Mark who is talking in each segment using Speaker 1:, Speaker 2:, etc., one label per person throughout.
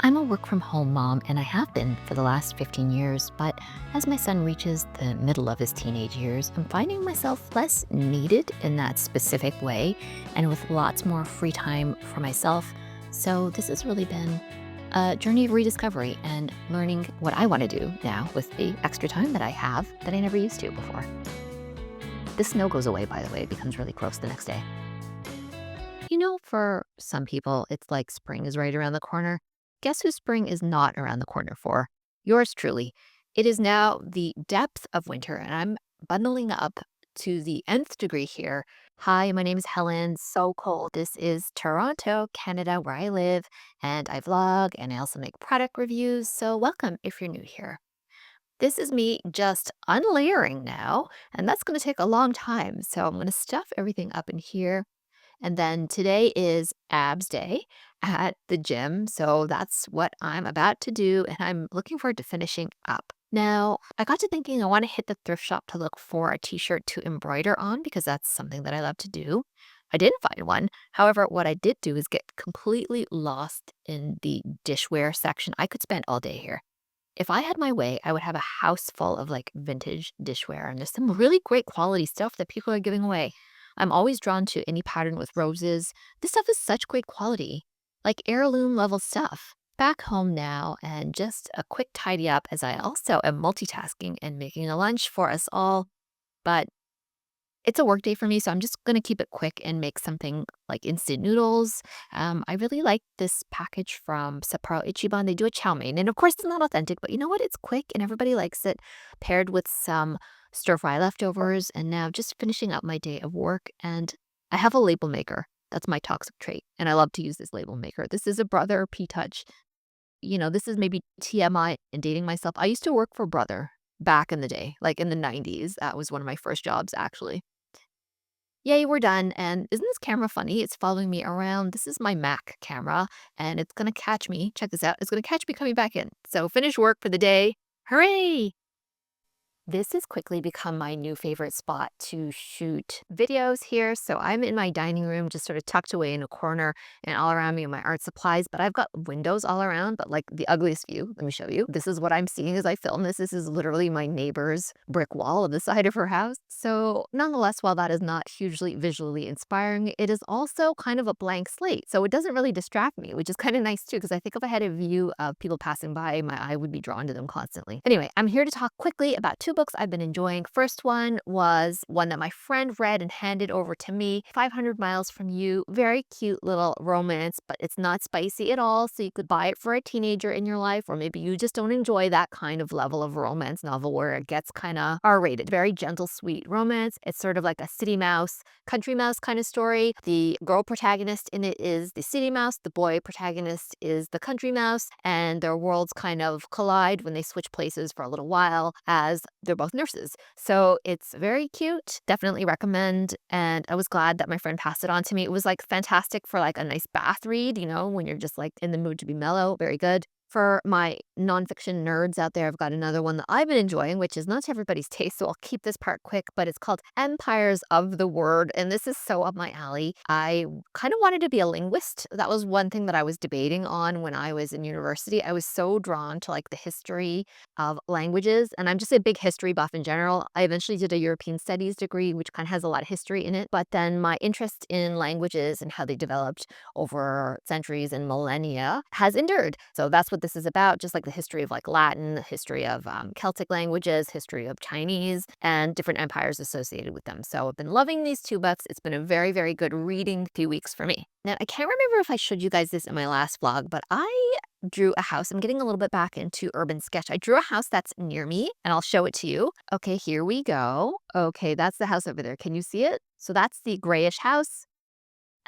Speaker 1: I'm a work from home mom, and I have been for the last 15 years. But as my son reaches the middle of his teenage years, I'm finding myself less needed in that specific way and with lots more free time for myself. So, this has really been a journey of rediscovery and learning what I want to do now with the extra time that I have that I never used to before. The snow goes away, by the way, it becomes really gross the next day. For some people, it's like spring is right around the corner. Guess who spring is not around the corner for? Yours truly. It is now the depth of winter, and I'm bundling up to the nth degree here. Hi, my name is Helen. So cold. This is Toronto, Canada, where I live, and I vlog and I also make product reviews. So, welcome if you're new here. This is me just unlayering now, and that's going to take a long time. So, I'm going to stuff everything up in here and then today is abs day at the gym. So that's what I'm about to do. And I'm looking forward to finishing up. Now, I got to thinking I want to hit the thrift shop to look for a t shirt to embroider on because that's something that I love to do. I didn't find one. However, what I did do is get completely lost in the dishware section. I could spend all day here. If I had my way, I would have a house full of like vintage dishware, and there's some really great quality stuff that people are giving away. I'm always drawn to any pattern with roses. This stuff is such great quality, like heirloom level stuff. Back home now, and just a quick tidy up as I also am multitasking and making a lunch for us all. But it's a work day for me, so I'm just gonna keep it quick and make something like instant noodles. I really like this package from Sapporo Ichiban. They do a chow mein, and of course it's not authentic, but you know what? It's quick and everybody likes it. Paired with some stir fry leftovers, and now just finishing up my day of work. And I have a label maker. That's my toxic trait, and I love to use this label maker. This is a Brother P-Touch. This is maybe TMI and dating myself. I used to work for Brother back in the day, like in the 90s. That was one of my first jobs, actually. Yay, we're done. And isn't this camera funny? It's following me around. This is my Mac camera, and it's going to catch me. Check this out. It's going to catch me coming back in. So finish work for the day. Hooray! This has quickly become my new favorite spot to shoot videos here. So I'm in my dining room, just sort of tucked away in a corner, and all around me are my art supplies. But I've got windows all around, but like the ugliest view. Let me show you. This is what I'm seeing as I film this. This is literally my neighbor's brick wall of the side of her house. So nonetheless, while that is not hugely visually inspiring, it is also kind of a blank slate. So it doesn't really distract me, which is kind of nice too, because I think if I had a view of people passing by, my eye would be drawn to them constantly. Anyway, I'm here to talk quickly about two books I've been enjoying. First one was one that my friend read and handed over to me, 500 Miles from You. Very cute little romance, but it's not spicy at all. So you could buy it for a teenager in your life, or maybe you just don't enjoy that kind of level of romance novel where it gets kind of R-rated. Very gentle, sweet romance. It's sort of like a city mouse, country mouse kind of story. The girl protagonist in it is the city mouse. The boy protagonist is the country mouse, and their worlds kind of collide when they switch places for a little while as they're both nurses. So it's very cute. Definitely recommend. And I was glad that my friend passed it on to me. It was like fantastic for like a nice bath read, when you're just like in the mood to be mellow. Very good. For my nonfiction nerds out there, I've got another one that I've been enjoying, which is not to everybody's taste, so I'll keep this part quick, but it's called Empires of the Word, and this is so up my alley. I kind of wanted to be a linguist. That was one thing that I was debating on when I was in university. I was so drawn to like the history of languages, and I'm just a big history buff in general. I eventually did a European Studies degree, which kind of has a lot of history in it, but then my interest in languages and how they developed over centuries and millennia has endured. So that's what this is about, just like the history of like Latin, the history of Celtic languages, history of Chinese, and different empires associated with them. So I've been loving these two books. It's been a very, very good reading few weeks for me. Now, I can't remember if I showed you guys this in my last vlog, but I drew a house. I'm getting a little bit back into urban sketch. I drew a house that's near me, and I'll show it to you. Okay, here we go. Okay, that's the house over there. Can you see it? So that's the grayish house,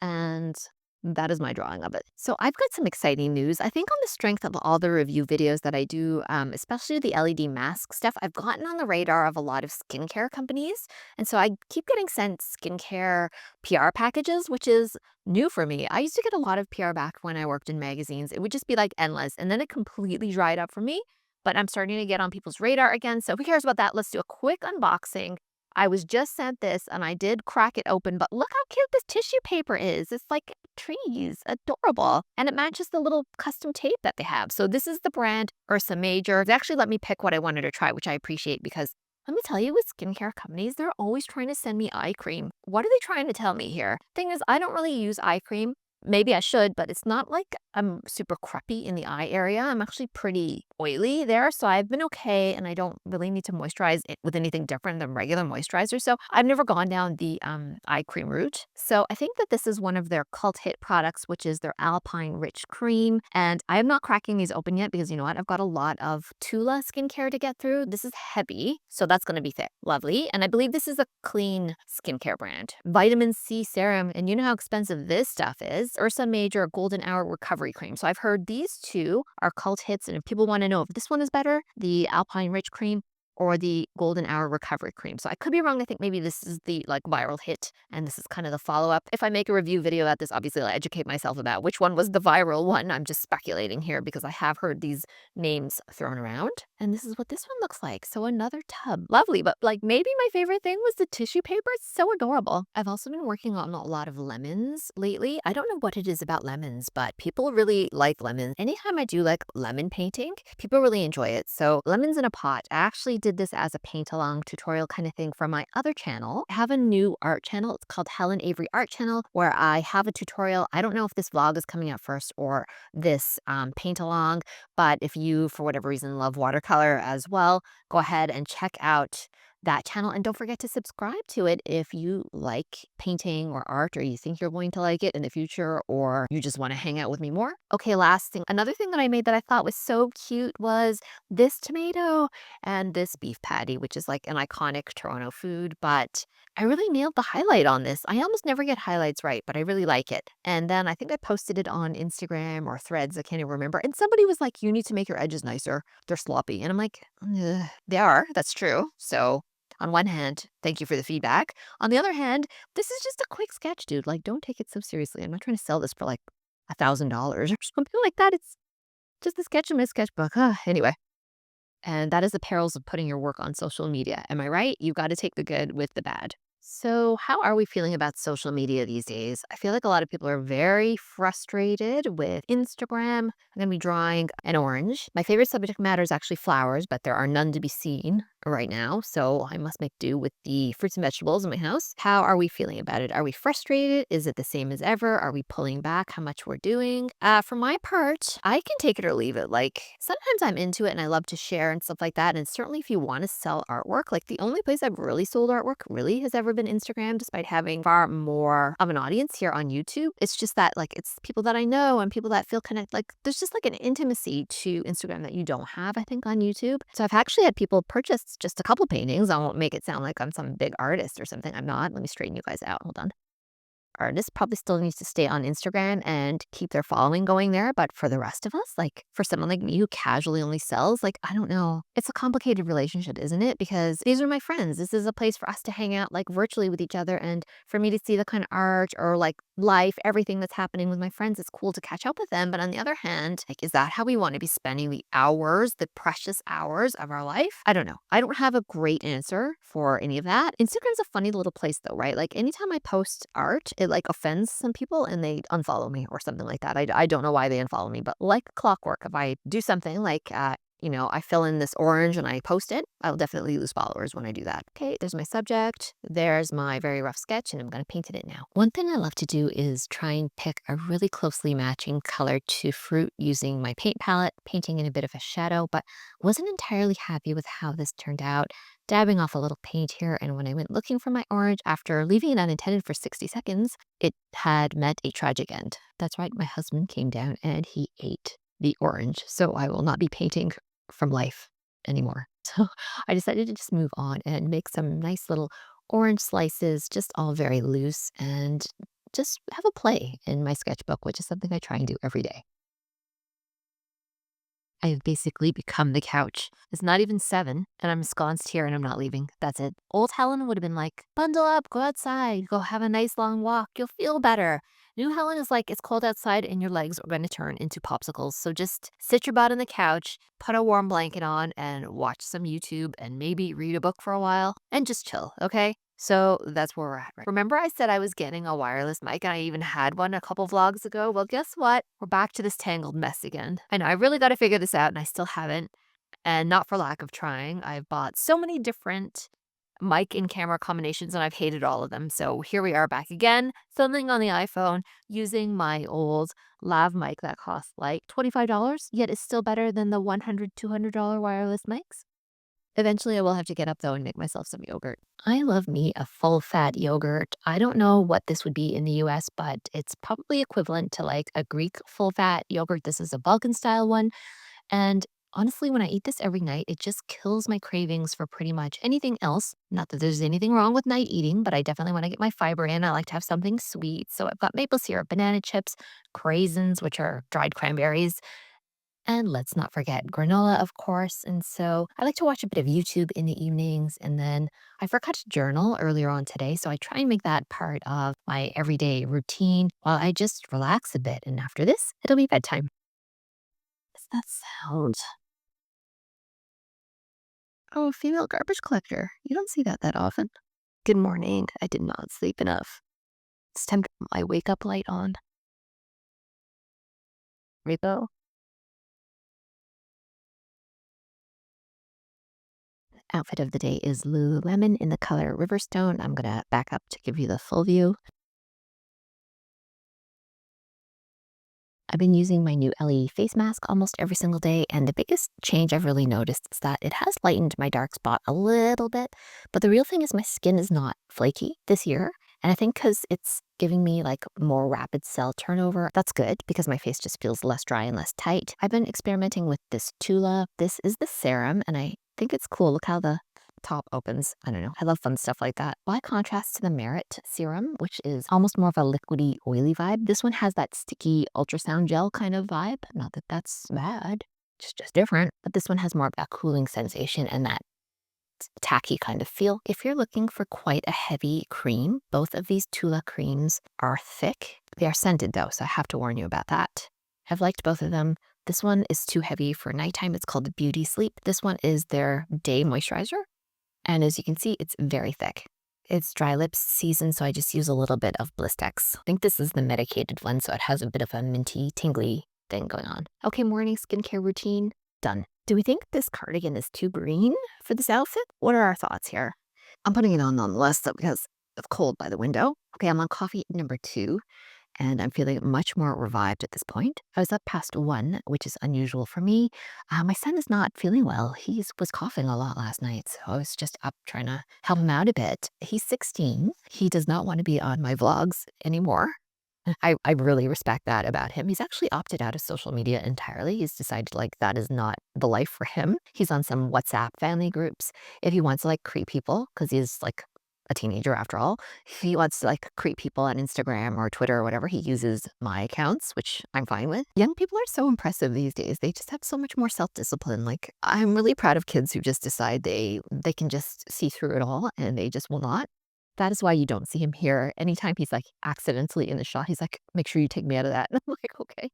Speaker 1: and that is my drawing of it. So I've got some exciting news. I think on the strength of all the review videos that I do, especially the LED mask stuff, I've gotten on the radar of a lot of skincare companies. And so I keep getting sent skincare PR packages, which is new for me. I used to get a lot of PR back when I worked in magazines. It would just be like endless. And then it completely dried up for me. But I'm starting to get on people's radar again. So who cares about that? Let's do a quick unboxing I was just sent this and I did crack it open, but look how cute this tissue paper is. It's like trees, adorable. And it matches the little custom tape that they have. So this is the brand Ursa Major. They actually let me pick what I wanted to try, which I appreciate because let me tell you, with skincare companies, they're always trying to send me eye cream. What are they trying to tell me here? Thing is, I don't really use eye cream. Maybe I should, but it's not like I'm super crepey in the eye area. I'm actually pretty oily there, so I've been okay, and I don't really need to moisturize it with anything different than regular moisturizer. So I've never gone down the eye cream route. So I think that this is one of their cult hit products, which is their Alpine Rich Cream. And I am not cracking these open yet because you know what? I've got a lot of Tula Skincare to get through. This is heavy, so that's going to be thick. Lovely. And I believe this is a clean skincare brand. Vitamin C serum, and you know how expensive this stuff is. Ursa Major Golden Hour Recovery Cream. So I've heard these two are cult hits, and if people want to know if this one is better, the Alpine Rich Cream or the Golden Hour Recovery Cream. So I could be wrong. I think maybe this is the like viral hit and this is kind of the follow-up. If I make a review video about this, obviously I'll educate myself about which one was the viral one. I'm just speculating here because I have heard these names thrown around. And this is what this one looks like. So another tub. Lovely, but like maybe my favorite thing was the tissue paper. It's so adorable. I've also been working on a lot of lemons lately. I don't know what it is about lemons, but people really like lemons. Anytime I do like lemon painting, people really enjoy it. So lemons in a pot. I actually did this as a paint along tutorial kind of thing for my other channel. I have a new art channel. It's called Helen Avery Art Channel, where I have a tutorial. I don't know if this vlog is coming out first or this paint along, but if you, for whatever reason, love watercolor as well, go ahead and check out that channel. And don't forget to subscribe to it if you like painting or art, or you think you're going to like it in the future, or you just want to hang out with me more. Okay, last thing. Another thing that I made that I thought was so cute was this tomato and this beef patty, which is like an iconic Toronto food, but I really nailed the highlight on this. I almost never get highlights right, but I really like it. And then I think I posted it on Instagram or Threads. I can't even remember. And somebody was like, you need to make your edges nicer. They're sloppy. And I'm like, "Ugh, they are. That's true. So on one hand, thank you for the feedback. On the other hand, this is just a quick sketch, dude. Like, don't take it so seriously. I'm not trying to sell this for like $1,000 or something like that. It's just a sketch in my sketchbook. Anyway, and that is the perils of putting your work on social media. Am I right? You've got to take the good with the bad. So, how are we feeling about social media these days? I feel like a lot of people are very frustrated with Instagram. I'm going to be drawing an orange. My favorite subject matter is actually flowers, but there are none to be seen right now. So, I must make do with the fruits and vegetables in my house. How are we feeling about it? Are we frustrated? Is it the same as ever? Are we pulling back how much we're doing? For my part, I can take it or leave it. Like, sometimes I'm into it and I love to share and stuff like that. And certainly, if you want to sell artwork, like the only place I've really sold artwork really has ever been Instagram, despite having far more of an audience here on YouTube. It's just that like it's people that I know and people that feel connected. Like there's just like an intimacy to Instagram that you don't have, I think, on YouTube. So I've actually had people purchase just a couple paintings. I won't make it sound like I'm some big artist or something. I'm not. Let me straighten you guys out. Hold on. Artist probably still needs to stay on Instagram and keep their following going there. But for the rest of us, like for someone like me who casually only sells, like, I don't know. It's a complicated relationship, isn't it? Because these are my friends. This is a place for us to hang out like virtually with each other and for me to see the kind of art or like life, everything that's happening with my friends. It's cool to catch up with them. But on the other hand, like, is that how we want to be spending the hours, the precious hours of our life? I don't know. I don't have a great answer for any of that. Instagram's a funny little place though, right? Like anytime I post art, it like offends some people and they unfollow me or something like that. I don't know why they unfollow me, but like clockwork, if I do something like, I fill in this orange and I post it, I'll definitely lose followers when I do that. Okay, there's my subject. There's my very rough sketch and I'm going to paint it now. One thing I love to do is try and pick a really closely matching color to fruit using my paint palette, painting in a bit of a shadow, but wasn't entirely happy with how this turned out. Dabbing off a little paint here, and when I went looking for my orange after leaving it unattended for 60 seconds, it had met a tragic end. That's right, my husband came down and he ate the orange, so I will not be painting from life anymore. So I decided to just move on and make some nice little orange slices, just all very loose, and just have a play in my sketchbook, which is something I try and do every day. I've basically become the couch. It's not even 7, and I'm ensconced here and I'm not leaving. That's it. Old Helen would have been like, bundle up, go outside, go have a nice long walk. You'll feel better. New Helen is like, it's cold outside and your legs are going to turn into popsicles. So just sit your butt on the couch, put a warm blanket on, and watch some YouTube and maybe read a book for a while and just chill, okay? So that's where we're at. Right? Remember, I said I was getting a wireless mic and I even had one a couple vlogs ago? Well, guess what? We're back to this tangled mess again. I know I really got to figure this out and I still haven't. And not for lack of trying. I've bought so many different mic and camera combinations and I've hated all of them. So here we are back again, filming on the iPhone using my old lav mic that costs like $25, yet is still better than the $100, $200 wireless mics. Eventually, I will have to get up though and make myself some yogurt. I love me a full fat yogurt. I don't know what this would be in the US, but it's probably equivalent to like a Greek full fat yogurt. This is a Balkan-style one. And honestly, when I eat this every night, it just kills my cravings for pretty much anything else. Not that there's anything wrong with night eating, but I definitely want to get my fiber in. I like to have something sweet. So I've got maple syrup, banana chips, craisins, which are dried cranberries, and let's not forget granola, of course. And so I like to watch a bit of YouTube in the evenings. And then I forgot to journal earlier on today. So I try and make that part of my everyday routine while I just relax a bit. And after this, it'll be bedtime. What's that sound? Oh, female garbage collector. You don't see that often. Good morning. I did not sleep enough. It's time to put my wake up light on. Here we go. Outfit of the day is Lululemon in the color Riverstone. I'm going to back up to give you the full view. I've been using my new LED face mask almost every single day, and the biggest change I've really noticed is that it has lightened my dark spot a little bit, but the real thing is my skin is not flaky this year, and I think because it's giving me like more rapid cell turnover, that's good because my face just feels less dry and less tight. I've been experimenting with this Tula. This is the serum, and I think it's cool. Look how the top opens. I don't know. I love fun stuff like that. By contrast to the Merit serum, which is almost more of a liquidy, oily vibe, this one has that sticky ultrasound gel kind of vibe. Not that that's bad, it's just different. But this one has more of that cooling sensation and that tacky kind of feel. If you're looking for quite a heavy cream, both of these Tula creams are thick. They are scented though, so I have to warn you about that. I've liked both of them. This one is too heavy for nighttime. It's called the Beauty Sleep. This one is their day moisturizer. And as you can see, it's very thick. It's dry lips season, so I just use a little bit of Blistex. I think this is the medicated one, so it has a bit of a minty, tingly thing going on. Okay, morning skincare routine, done. Do we think this cardigan is too green for this outfit? What are our thoughts here? I'm putting it on nonetheless, though, because it's cold by the window. Okay, I'm on coffee number 2. And I'm feeling much more revived at this point. I was up past 1, which is unusual for me. My son is not feeling well. He was coughing a lot last night, so I was just up trying to help him out a bit. He's 16. He does not want to be on my vlogs anymore. I really respect that about him. He's actually opted out of social media entirely. He's decided like that is not the life for him. He's on some WhatsApp family groups. If he wants to like creep people, because he's like a teenager after all, if he wants to like creep people on Instagram or Twitter or whatever, he uses my accounts, which I'm fine with. Young people are so impressive these days. They just have so much more self-discipline. Like I'm really proud of kids who just decide they can just see through it all and they just will not. That is why you don't see him here. Anytime he's like accidentally in the shot, he's like, make sure you take me out of that. And I'm like, okay.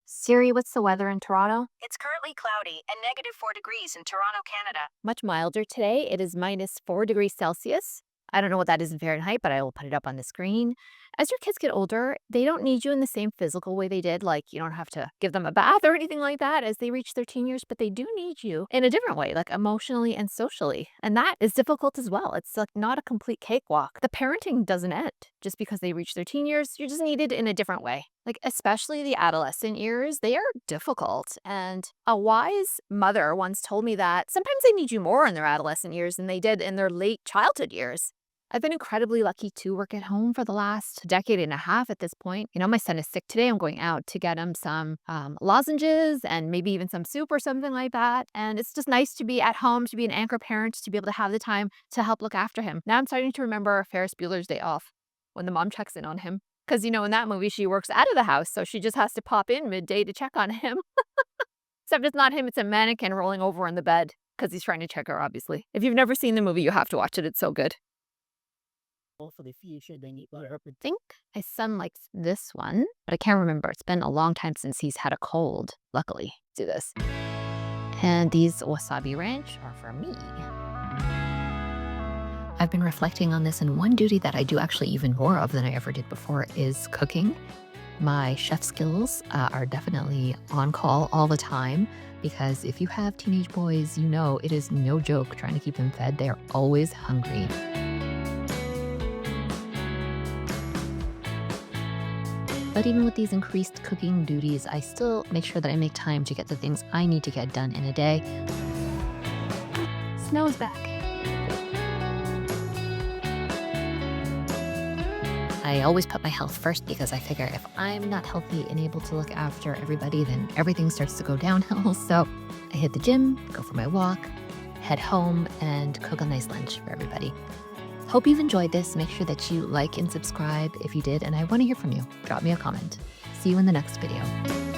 Speaker 1: Siri, what's the weather in Toronto?
Speaker 2: It's currently cloudy and -4 degrees in Toronto, Canada.
Speaker 1: Much milder today. It is -4 degrees Celsius. I don't know what that is in Fahrenheit, but I will put it up on the screen. As your kids get older, they don't need you in the same physical way they did. Like, you don't have to give them a bath or anything like that as they reach their teen years, but they do need you in a different way, like emotionally and socially. And that is difficult as well. It's like not a complete cakewalk. The parenting doesn't end just because they reach their teen years. You're just needed in a different way. Like, especially the adolescent years, they are difficult. And a wise mother once told me that sometimes they need you more in their adolescent years than they did in their late childhood years. I've been incredibly lucky to work at home for the last decade and a half at this point. You know, my son is sick today. I'm going out to get him some lozenges and maybe even some soup or something like that. And it's just nice to be at home, to be an anchor parent, to be able to have the time to help look after him. Now I'm starting to remember Ferris Bueller's Day Off when the mom checks in on him. Because, you know, in that movie, she works out of the house, so she just has to pop in midday to check on him. Except it's not him, it's a mannequin rolling over in the bed because he's trying to check her, obviously. If you've never seen the movie, you have to watch it. It's so good. I think my son likes this one, but I can't remember. It's been a long time since he's had a cold, luckily. Let's do this. And these wasabi ranch are for me. I've been reflecting on this, and one duty that I do actually even more of than I ever did before is cooking. My chef skills are definitely on call all the time, because if you have teenage boys, you know it is no joke trying to keep them fed. They're always hungry. But even with these increased cooking duties, I still make sure that I make time to get the things I need to get done in a day. Snow's back. I always put my health first because I figure if I'm not healthy and able to look after everybody, then everything starts to go downhill. So I hit the gym, go for my walk, head home, and cook a nice lunch for everybody. Hope you've enjoyed this. Make sure that you like and subscribe if you did, and I want to hear from you. Drop me a comment. See you in the next video.